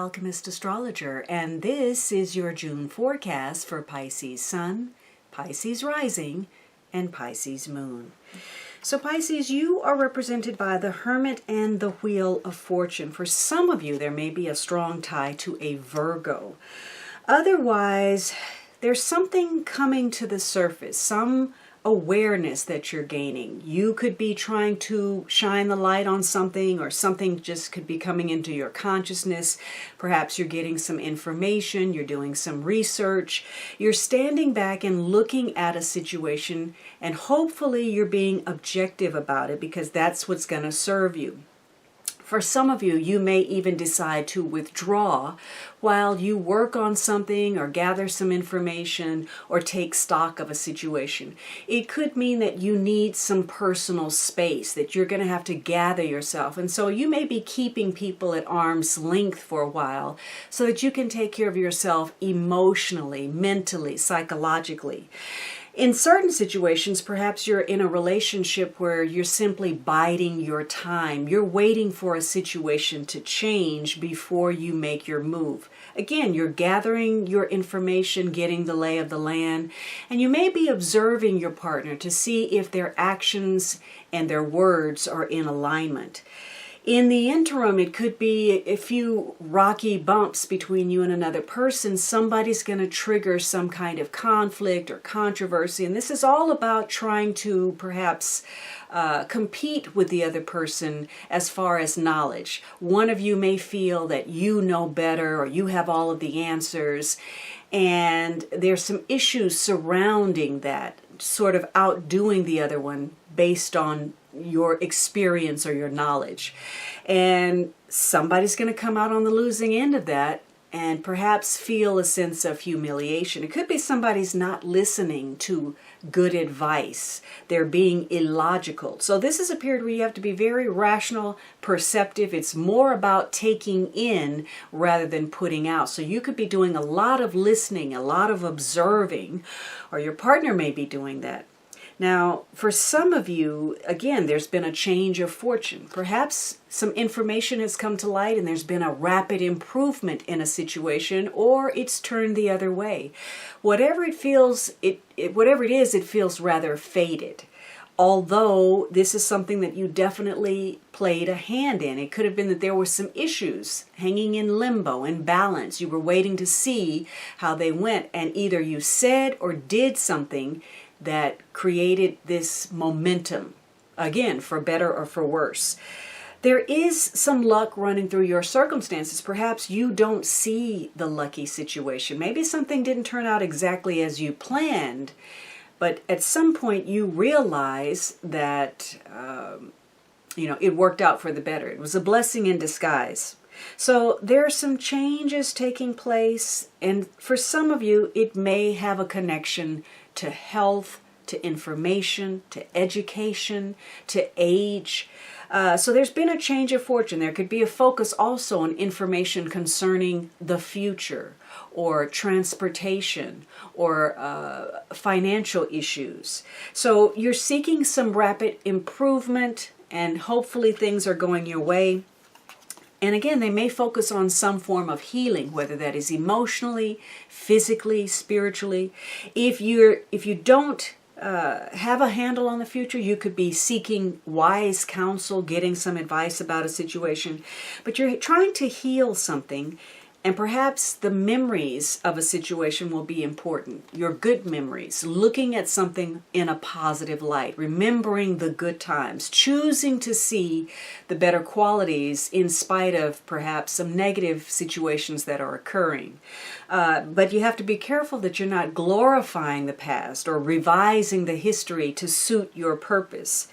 Alchemist Astrologer, and this is your June forecast for Pisces Sun, Pisces Rising, and Pisces Moon. So Pisces, you are represented by the Hermit and the Wheel of Fortune. For some of you, there may be a strong tie to a Virgo. Otherwise, there's something coming to the surface, some awareness that you're gaining. You could be trying to shine the light on something, or something just could be coming into your consciousness. Perhaps you're getting some information, you're doing some research, you're standing back and looking at a situation, and hopefully you're being objective about it because that's what's going to serve you. For some of you, you may even decide to withdraw while you work on something or gather some information or take stock of a situation. It could mean that you need some personal space, that you're going to have to gather yourself. And so you may be keeping people at arm's length for a while so that you can take care of yourself emotionally, mentally, psychologically. In certain situations, perhaps you're in a relationship where you're simply biding your time. You're waiting for a situation to change before you make your move. Again, you're gathering your information, getting the lay of the land, and you may be observing your partner to see if their actions and their words are in alignment. In the interim, it could be a few rocky bumps between you and another person. Somebody's going to trigger some kind of conflict or controversy. And this is all about trying to perhaps compete with the other person as far as knowledge. One of you may feel that you know better or you have all of the answers. And there's some issues surrounding that, sort of outdoing the other one based on your experience or your knowledge. And somebody's going to come out on the losing end of that and perhaps feel a sense of humiliation. It could be somebody's not listening to good advice. They're being illogical. So this is a period where you have to be very rational, perceptive. It's more about taking in rather than putting out. So you could be doing a lot of listening, a lot of observing, or your partner may be doing that. Now, for some of you, again, there's been a change of fortune. Perhaps some information has come to light and there's been a rapid improvement in a situation, or it's turned the other way. Whatever it feels, whatever it is, it feels rather faded. Although this is something that you definitely played a hand in. It could have been that there were some issues hanging in limbo, in balance. You were waiting to see how they went, and either you said or did something that created this momentum, again, for better or for worse. There is some luck running through your circumstances. Perhaps you don't see the lucky situation. Maybe something didn't turn out exactly as you planned, but at some point you realize that it worked out for the better. It was a blessing in disguise. So there are some changes taking place, and for some of you, it may have a connection to health, to information, to education, to age. So there's been a change of fortune. There could be a focus also on information concerning the future, or transportation, or financial issues. So you're seeking some rapid improvement, and hopefully things are going your way. And again, they may focus on some form of healing, whether that is emotionally, physically, spiritually. If you don't have a handle on the future, you could be seeking wise counsel, getting some advice about a situation. But you're trying to heal something, and perhaps the memories of a situation will be important. Your good memories, looking at something in a positive light, remembering the good times, choosing to see the better qualities in spite of perhaps some negative situations that are occurring. But you have to be careful that you're not glorifying the past or revising the history to suit your purpose.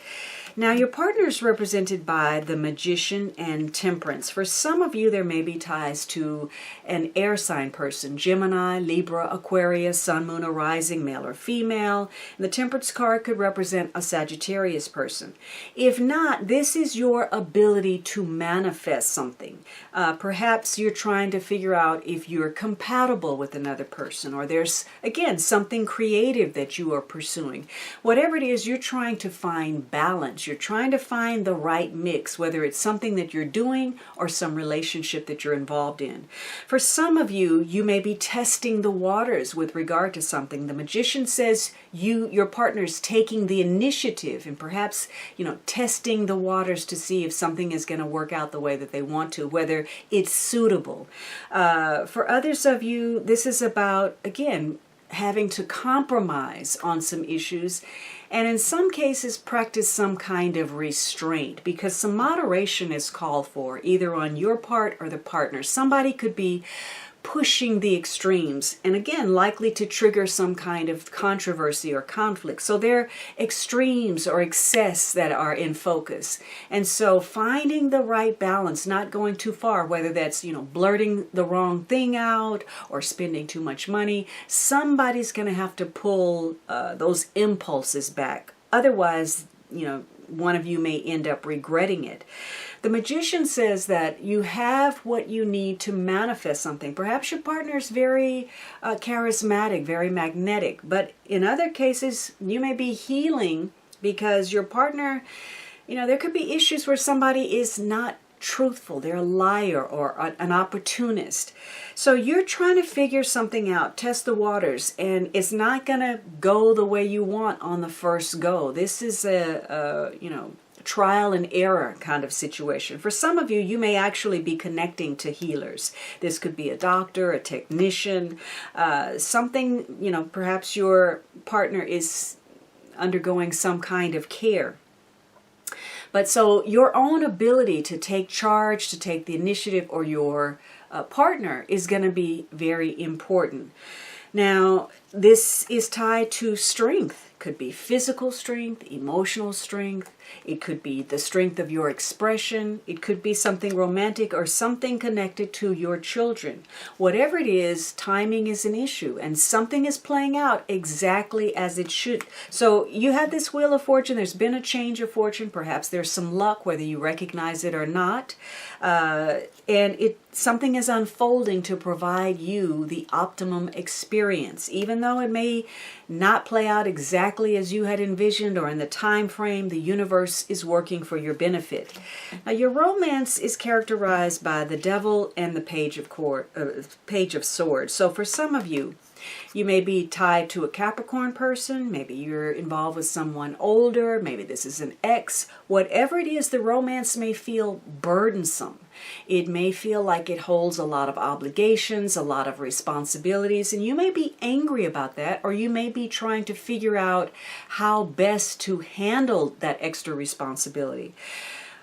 Now, your partner is represented by the Magician and Temperance. For some of you, there may be ties to an air sign person: Gemini, Libra, Aquarius, Sun, Moon, or Rising, male or female. And the Temperance card could represent a Sagittarius person. If not, this is your ability to manifest something. Perhaps you're trying to figure out if you're compatible with another person, or there's, again, something creative that you are pursuing. Whatever it is, you're trying to find balance. balance. You're trying to find the right mix, whether it's something that you're doing or some relationship that you're involved in. For some of you, you may be testing the waters with regard to something. The magician says your partner's taking the initiative and perhaps, testing the waters to see if something is going to work out the way that they want to, whether it's suitable. For others of you, this is about, again, having to compromise on some issues, and in some cases practice some kind of restraint, because some moderation is called for, either on your part or the partner. Somebody could be pushing the extremes, and again, likely to trigger some kind of controversy or conflict. So there are extremes or excess that are in focus. And so finding the right balance, not going too far, whether that's, blurting the wrong thing out or spending too much money, somebody's going to have to pull those impulses back. Otherwise, one of you may end up regretting it. The magician says that you have what you need to manifest something. Perhaps your partner is very charismatic, very magnetic, but in other cases, you may be healing because your partner, there could be issues where somebody is not truthful, they're a liar or an opportunist. So you're trying to figure something out, test the waters, and it's not going to go the way you want on the first go. This is a trial and error kind of situation. For some of you, you may actually be connecting to healers. This could be a doctor, a technician, something, perhaps your partner is undergoing some kind of care. But so your own ability to take charge, to take the initiative, or your partner is going to be very important. Now, this is tied to strength. Could be physical strength, emotional strength. It could be the strength of your expression. It could be something romantic or something connected to your children. Whatever it is, timing is an issue, and something is playing out exactly as it should. So you have this wheel of fortune. There's been a change of fortune. Perhaps there's some luck, whether you recognize it or not. And something is unfolding to provide you the optimum experience, even though it may not play out exactly as you had envisioned or in the time frame. The universe is working for your benefit. Now, your romance is characterized by the Devil and the Page of Swords. So for some of you, you may be tied to a Capricorn person. Maybe you're involved with someone older. Maybe this is an ex. Whatever it is, the romance may feel burdensome. It may feel like it holds a lot of obligations, a lot of responsibilities, and you may be angry about that, or you may be trying to figure out how best to handle that extra responsibility.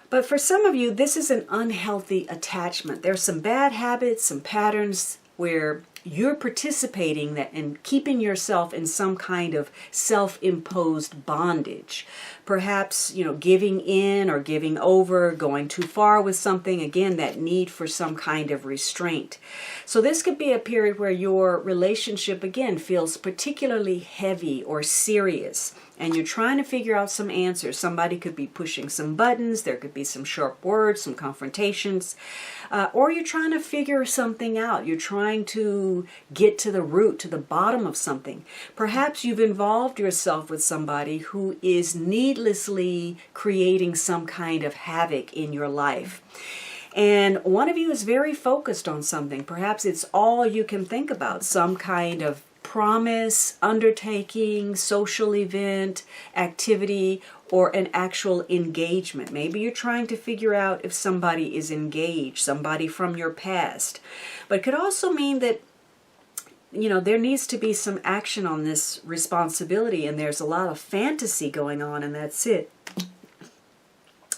But for some of you, this is an unhealthy attachment. There's some bad habits, some patterns where you're participating in keeping yourself in some kind of self-imposed bondage. Perhaps, giving in or giving over, going too far with something. Again, that need for some kind of restraint. So this could be a period where your relationship, again, feels particularly heavy or serious, and you're trying to figure out some answers. Somebody could be pushing some buttons. There could be some sharp words, some confrontations. Or you're trying to figure something out. You're trying to get to the root, to the bottom of something. Perhaps you've involved yourself with somebody who is needlessly creating some kind of havoc in your life. And one of you is very focused on something. Perhaps it's all you can think about, some kind of promise, undertaking, social event, activity, or an actual engagement. Maybe you're trying to figure out if somebody is engaged, somebody from your past. But it could also mean that, there needs to be some action on this responsibility, and there's a lot of fantasy going on, and that's it.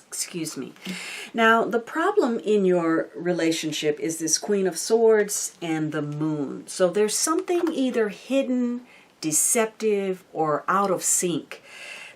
Excuse me. Now, the problem in your relationship is this Queen of Swords and the Moon. So there's something either hidden, deceptive, or out of sync.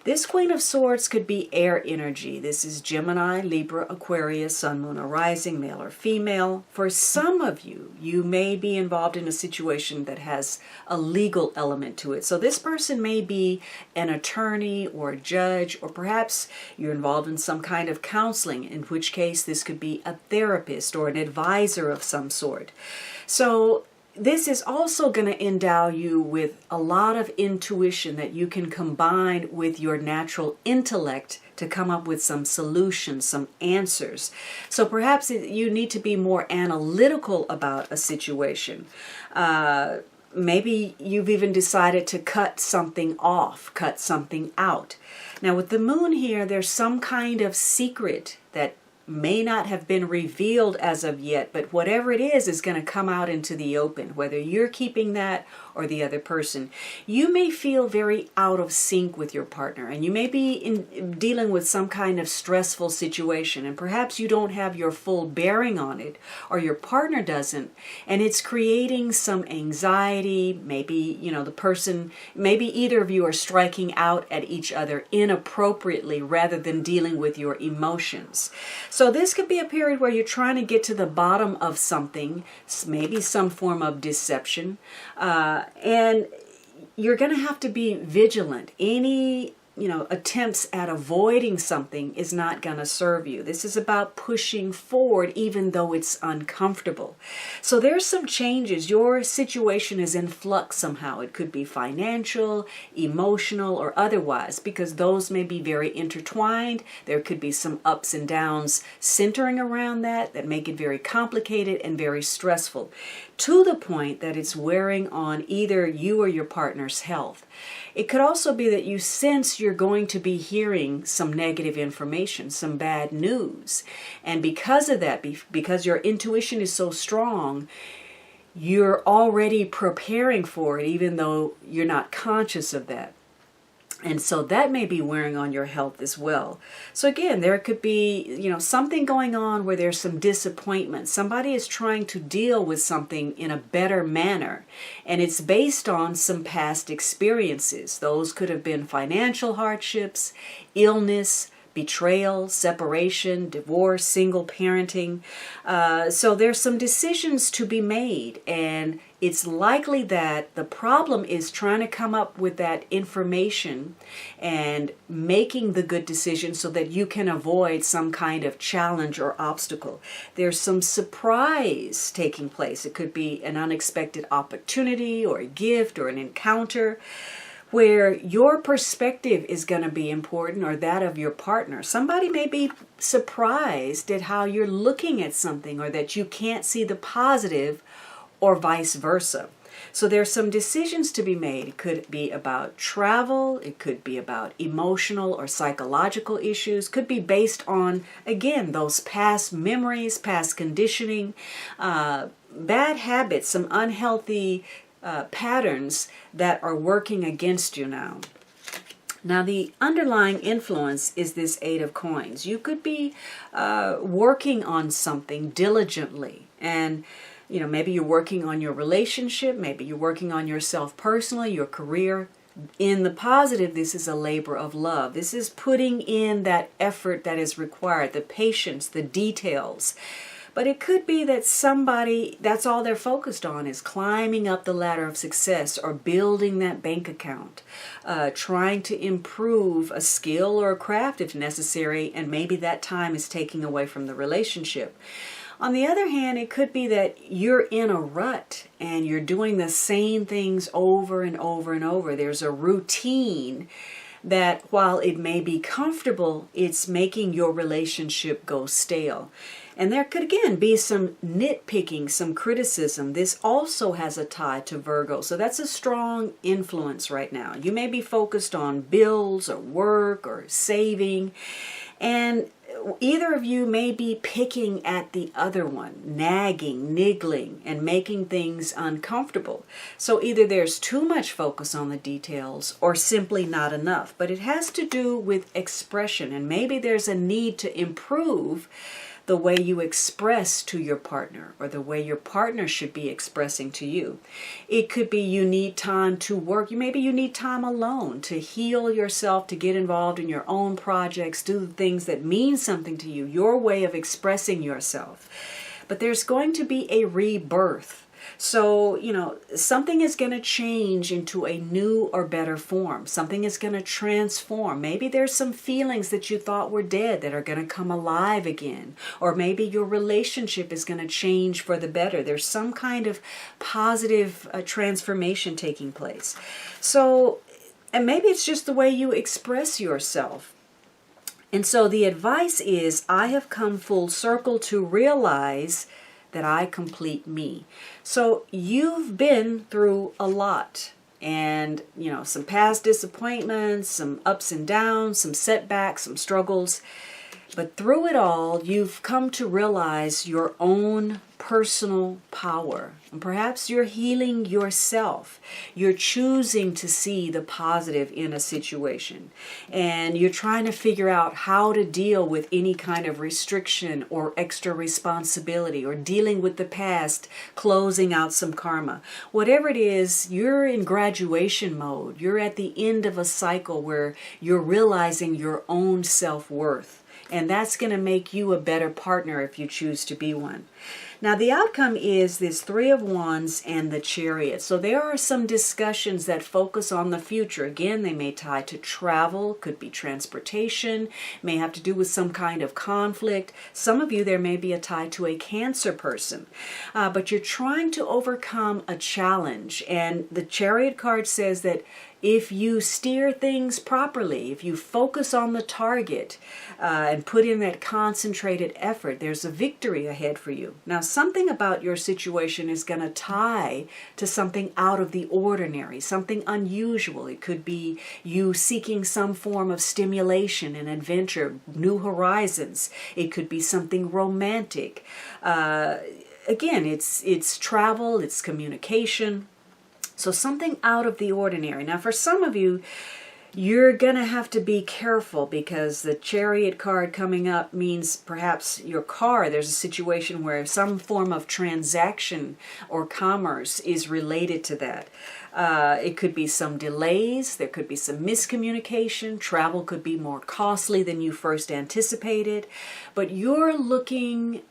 This Queen of Swords could be air energy. This is Gemini, Libra, Aquarius, Sun, Moon, or Rising, male or female. For some of you, you may be involved in a situation that has a legal element to it. So this person may be an attorney or a judge, or perhaps you're involved in some kind of counseling, in which case this could be a therapist or an advisor of some sort. So this is also going to endow you with a lot of intuition that you can combine with your natural intellect to come up with some solutions, some answers. So perhaps you need to be more analytical about a situation. Maybe you've even decided to cut something off, cut something out. Now with the moon here, there's some kind of secret that may not have been revealed as of yet, but whatever it is going to come out into the open, whether you're keeping that or the other person. You may feel very out of sync with your partner, and you may be dealing with some kind of stressful situation, and perhaps you don't have your full bearing on it, or your partner doesn't, and it's creating some anxiety. Maybe, the person, maybe either of you are striking out at each other inappropriately rather than dealing with your emotions. So this could be a period where you're trying to get to the bottom of something, maybe some form of deception, and you're going to have to be vigilant. Any attempts at avoiding something is not going to serve you. This is about pushing forward even though it's uncomfortable. So there's some changes. Your situation is in flux somehow. It could be financial, emotional, or otherwise, because those may be very intertwined. There could be some ups and downs centering around that make it very complicated and very stressful, to the point that it's wearing on either you or your partner's health. It could also be that you sense you're going to be hearing some negative information, some bad news. And because of that, because your intuition is so strong, you're already preparing for it, even though you're not conscious of that. And so that may be wearing on your health as well. So again, there could be, something going on where there's some disappointment. Somebody is trying to deal with something in a better manner, and it's based on some past experiences. Those could have been financial hardships, illness, betrayal, separation, divorce, single parenting. So there's some decisions to be made, and it's likely that the problem is trying to come up with that information and making the good decision so that you can avoid some kind of challenge or obstacle. There's some surprise taking place. It could be an unexpected opportunity or a gift or an encounter where your perspective is going to be important, or that of your partner. Somebody may be surprised at how you're looking at something, or that you can't see the positive, or vice versa. So there's some decisions to be made. It could be about travel. It could be about emotional or psychological issues. Could be based on, again, those past memories, past conditioning, bad habits, some unhealthy patterns that are working against you now. Now, the underlying influence is this Eight of Coins. You could be working on something diligently, and maybe you're working on your relationship, maybe you're working on yourself personally, your career. In the positive, this is a labor of love. This is putting in that effort that is required, the patience, the details. But it could be that somebody, that's all they're focused on, is climbing up the ladder of success, or building that bank account, trying to improve a skill or a craft if necessary, and maybe that time is taking away from the relationship. On the other hand, it could be that you're in a rut and you're doing the same things over and over and over. There's a routine that, while it may be comfortable, it's making your relationship go stale. And there could, again, be some nitpicking, some criticism. This also has a tie to Virgo. So that's a strong influence right now. You may be focused on bills or work or saving. And either of you may be picking at the other one, nagging, niggling, and making things uncomfortable. So either there's too much focus on the details or simply not enough. But it has to do with expression, and maybe there's a need to improve the way you express to your partner, or the way your partner should be expressing to you. It could be you need time to work. Maybe you need time alone to heal yourself, to get involved in your own projects, do the things that mean something to you, your way of expressing yourself. But there's going to be a rebirth. So, something is going to change into a new or better form. Something is going to transform. Maybe there's some feelings that you thought were dead that are going to come alive again. Or maybe your relationship is going to change for the better. There's some kind of positive transformation taking place. So, and maybe it's just the way you express yourself. And so the advice is, I have come full circle to realize that I complete me. So you've been through a lot, and some past disappointments, some ups and downs, some setbacks, some struggles. But through it all, you've come to realize your own personal power. And perhaps you're healing yourself. You're choosing to see the positive in a situation. And you're trying to figure out how to deal with any kind of restriction or extra responsibility, or dealing with the past, closing out some karma. Whatever it is, you're in graduation mode. You're at the end of a cycle where you're realizing your own self-worth. And that's going to make you a better partner if you choose to be one. Now, the outcome is this Three of Wands and the Chariot. So there are some discussions that focus on the future. Again, they may tie to travel, could be transportation, may have to do with some kind of conflict. Some of you, there may be a tie to a Cancer person. But you're trying to overcome a challenge. And the Chariot card says that if you steer things properly, if you focus on the target and put in that concentrated effort, there's a victory ahead for you. Now, something about your situation is going to tie to something out of the ordinary, something unusual. It could be you seeking some form of stimulation and adventure, new horizons. It could be something romantic. Again, it's travel, it's communication. So something out of the ordinary. Now, for some of you, you're going to have to be careful, because the Chariot card coming up means perhaps your car. There's a situation where some form of transaction or commerce is related to that. It could be some delays. There could be some miscommunication. Travel could be more costly than you first anticipated. But you're looking,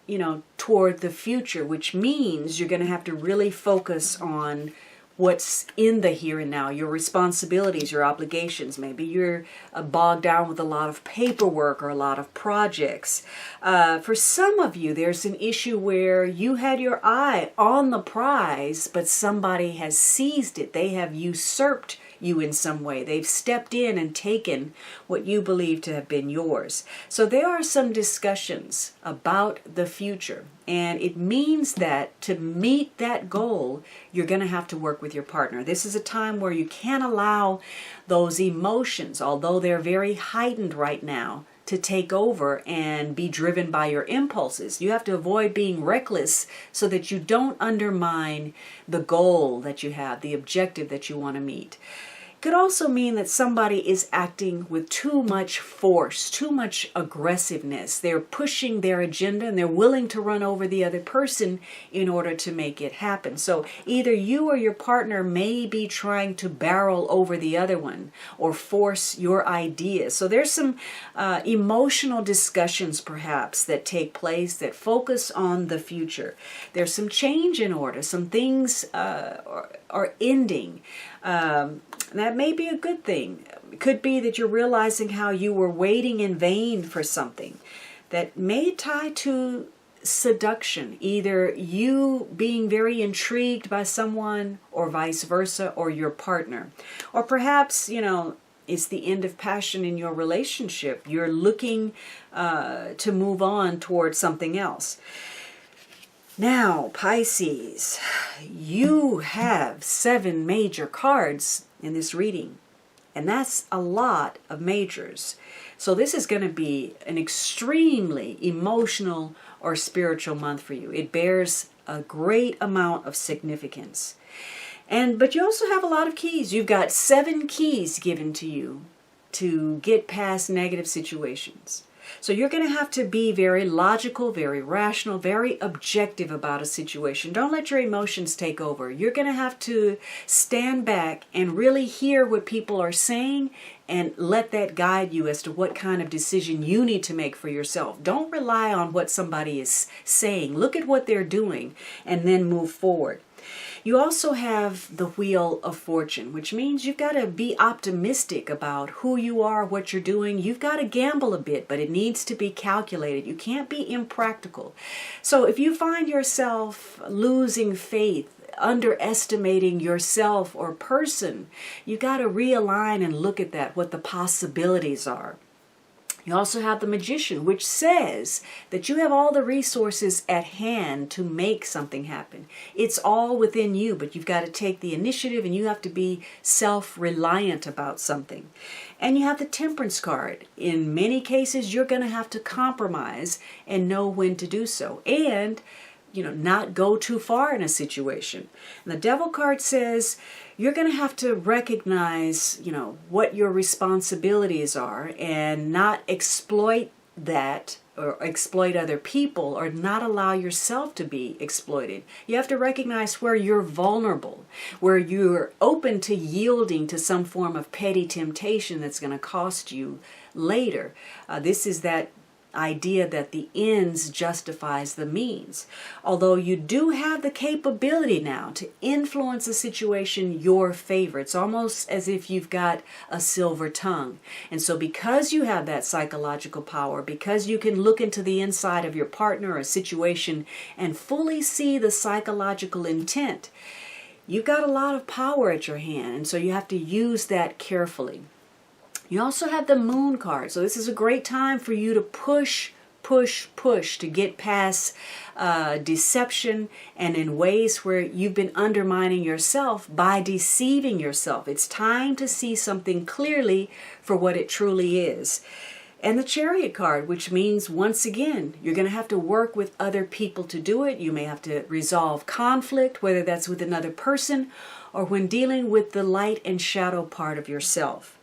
toward the future, which means you're going to have to really focus on what's in the here and now, your responsibilities, your obligations. Maybe you're bogged down with a lot of paperwork or a lot of projects. For some of you, there's an issue where you had your eye on the prize, but somebody has seized it. They have usurped you in some way. They've stepped in and taken what you believe to have been yours. So there are some discussions about the future, and it means that to meet that goal, you're going to have to work with your partner. This is a time where you can't allow those emotions, although they're very heightened right now, to take over and be driven by your impulses. You have to avoid being reckless so that you don't undermine the goal that you have, the objective that you want to meet. It could also mean that somebody is acting with too much force, too much aggressiveness. They're pushing their agenda and they're willing to run over the other person in order to make it happen. So either you or your partner may be trying to barrel over the other one or force your ideas. So there's some emotional discussions perhaps that take place that focus on the future. There's some change in order. Some things are ending. That may be a good thing. It could be that you're realizing how you were waiting in vain for something that may tie to seduction, either you being very intrigued by someone or vice versa, or your partner. Or perhaps, it's the end of passion in your relationship. You're looking to move on towards something else. Now, Pisces, you have 7 major cards in this reading, and that's a lot of majors. So this is going to be an extremely emotional or spiritual month for you. It bears a great amount of significance. But you also have a lot of keys. You've got 7 keys given to you to get past negative situations. So you're going to have to be very logical, very rational, very objective about a situation. Don't let your emotions take over. You're going to have to stand back and really hear what people are saying and let that guide you as to what kind of decision you need to make for yourself. Don't rely on what somebody is saying. Look at what they're doing and then move forward. You also have the Wheel of Fortune, which means you've got to be optimistic about who you are, what you're doing. You've got to gamble a bit, but it needs to be calculated. You can't be impractical. So if you find yourself losing faith, underestimating yourself or person, you got to realign and look at that, what the possibilities are. You also have the Magician, which says that you have all the resources at hand to make something happen. It's all within you, but you've got to take the initiative and you have to be self-reliant about something. And you have the Temperance card. In many cases, you're going to have to compromise and know when to do so. And not go too far in a situation. And the Devil card says you're going to have to recognize, what your responsibilities are and not exploit that or exploit other people or not allow yourself to be exploited. You have to recognize where you're vulnerable, where you're open to yielding to some form of petty temptation that's going to cost you later. This is that idea that the ends justifies the means. Although you do have the capability now to influence a situation your favor. It's almost as if you've got a silver tongue. And so because you have that psychological power, because you can look into the inside of your partner or situation and fully see the psychological intent, you've got a lot of power at your hand. And so you have to use that carefully. You also have the Moon card. So this is a great time for you to push to get past deception and in ways where you've been undermining yourself by deceiving yourself. It's time to see something clearly for what it truly is. And the Chariot card, which means, once again, you're going to have to work with other people to do it. You may have to resolve conflict, whether that's with another person or when dealing with the light and shadow part of yourself.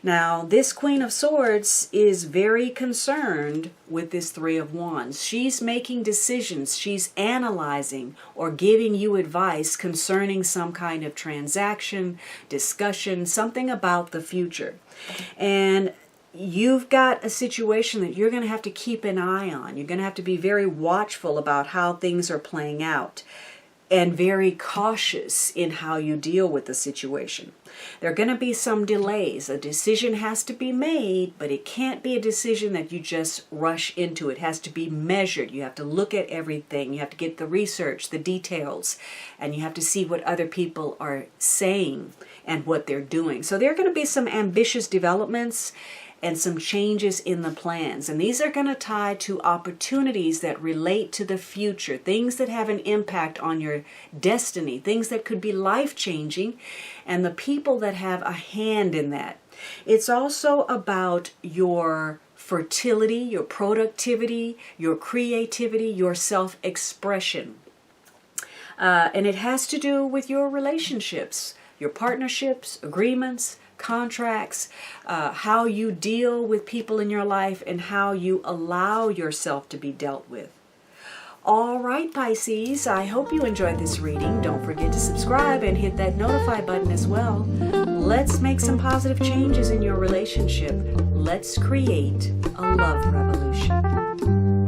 Now, this Queen of Swords is very concerned with this Three of Wands. She's making decisions. She's analyzing or giving you advice concerning some kind of transaction, discussion, something about the future. And you've got a situation that you're going to have to keep an eye on. You're going to have to be very watchful about how things are playing out and very cautious in how you deal with the situation. There are going to be some delays. A decision has to be made, but it can't be a decision that you just rush into. It has to be measured. You have to look at everything. You have to get the research, the details, and you have to see what other people are saying and what they're doing. So there are going to be some ambitious developments and some changes in the plans. And these are going to tie to opportunities that relate to the future, things that have an impact on your destiny, things that could be life-changing, and the people that have a hand in that. It's also about your fertility, your productivity, your creativity, your self-expression. And it has to do with your relationships, your partnerships, agreements, contracts, how you deal with people in your life, and how you allow yourself to be dealt with. All right, Pisces, I hope you enjoyed this reading. Don't forget to subscribe and hit that notify button as well. Let's make some positive changes in your relationship. Let's create a love revolution.